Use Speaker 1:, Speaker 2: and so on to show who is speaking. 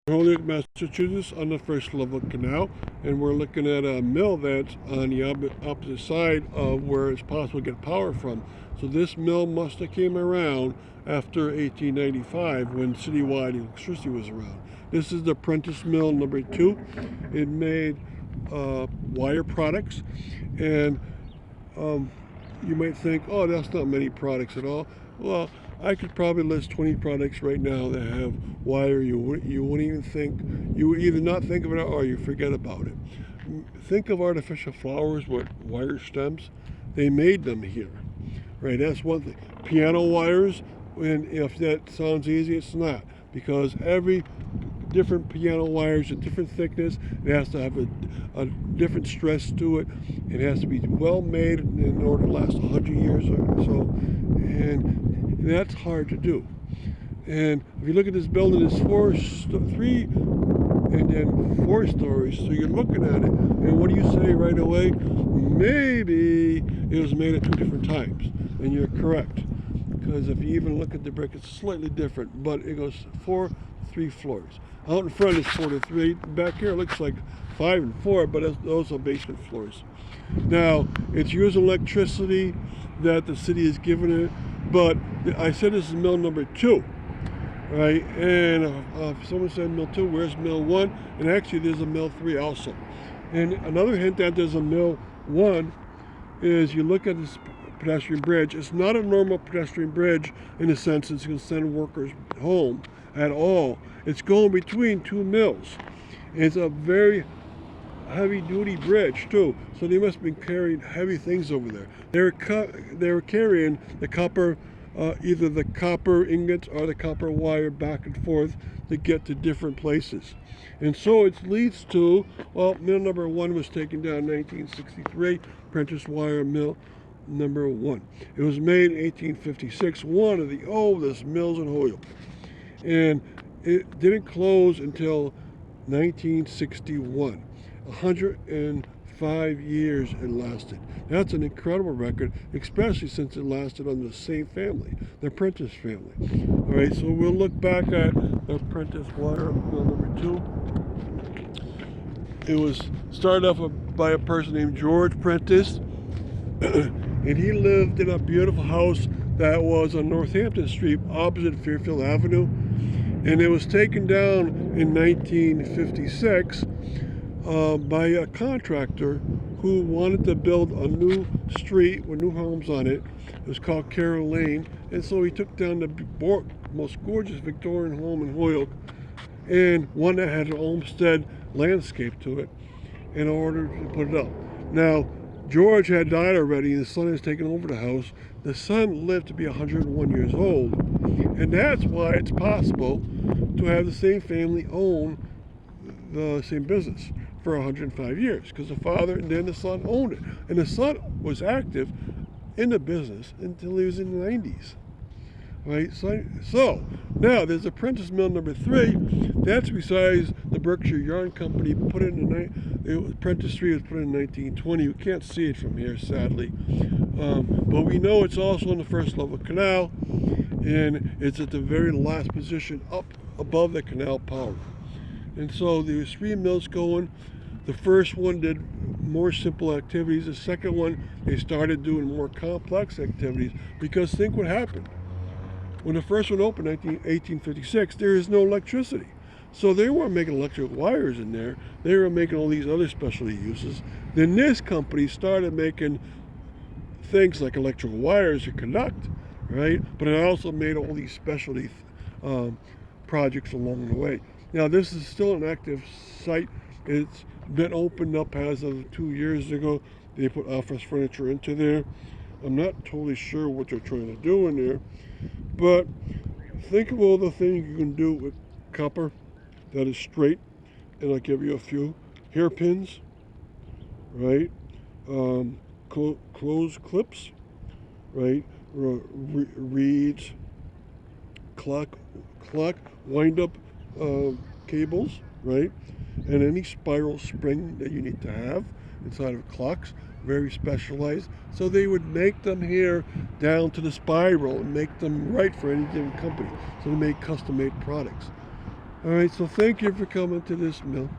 Speaker 1: Holyoke, Massachusetts, on the first level canal, and we're looking at a mill that's on the opposite side of where it's possible to get power from. So this mill must have came around after 1895 when citywide electricity was around. This is the Prentiss mill number 2. It made wire products, and you might think, oh, that's not many products at all. Well, I could probably list 20 products right now that have wire. You wouldn't even think, you would either not think of it or you forget about it. Think of artificial flowers with wire stems. They made them here, right? That's one thing. Piano wires, and if that sounds easy, it's not, because every different piano wires, a different thickness. It has to have a different stress to it. It has to be well made in order to last 100 years or so, and that's hard to do. And if you look at this building, it's 3 and then 4 stories. So you're looking at it, and what do you say right away? Maybe it was made at 2 different times, and you're correct. Because if you even look at the brick, it's slightly different, but it goes 4, 3 floors. Out in front is 4 to 3. Back here it looks like 5 and 4, but those are basement floors. Now, it's using electricity that the city has given it, but I said this is mill number 2, right? And someone said mill 2, where's mill 1? And actually there's a mill 3 also. And another hint that there's a mill 1 is you look at this pedestrian bridge. It's not a normal pedestrian bridge in the sense it's going to send workers home at all. It's going between 2 mills. It's a very heavy-duty bridge too, so they must have been carrying heavy things over there. They were carrying the copper, either the copper ingots or the copper wire back and forth to get to different places. And so it leads to, well, mill number 1 was taken down in 1963, Prentiss Wire Mill number 1. It was made in 1856, one of the oldest mills in Holyoke. And it didn't close until 1961. 105 years it lasted. That's an incredible record, especially since it lasted under the same family, the Prentiss family. All right, so we'll look back at the Prentiss Wire Mill number 2. It was started off by a person named George Prentiss, and he lived in a beautiful house that was on Northampton Street opposite Fairfield Avenue, and it was taken down in 1956 by a contractor who wanted to build a new street with new homes on it. It was called Carroll Lane, and so he took down the most gorgeous Victorian home in Holyoke, and one that had an Olmsted landscape to it, in order to put it up. Now, George had died already, and the son has taken over the house. The son lived to be 101 years old, and that's why it's possible to have the same family own the same business for 105 years, because the father and then the son owned it. And the son was active in the business until he was in the 90s. Right? So now there's a Prentiss Mill number 3. That's besides the Berkshire Yarn Company put in Prentiss Street was put in 1920. You can't see it from here, sadly. But we know it's also on the first level canal, and it's at the very last position up above the canal power. And so there was 3 mills going. The first one did more simple activities. The second one, they started doing more complex activities, because think what happened. When the first one opened in 1856, there is no electricity. So they weren't making electric wires in there. They were making all these other specialty uses. Then this company started making things like electric wires to conduct, right? But it also made all these specialty projects along the way. Now, this is still an active site. It's been opened up as of 2 years ago. They put office furniture into there. I'm not totally sure what they're trying to do in there, but think of all the things you can do with copper that is straight, and I'll give you a few. Hairpins, right? Clothes clips, right? Reeds, clock, wind-up cables, right? And any spiral spring that you need to have inside of clocks, very specialized. So they would make them here down to the spiral and make them right for any given company. So they make custom-made products. All right, so thank you for coming to this mill.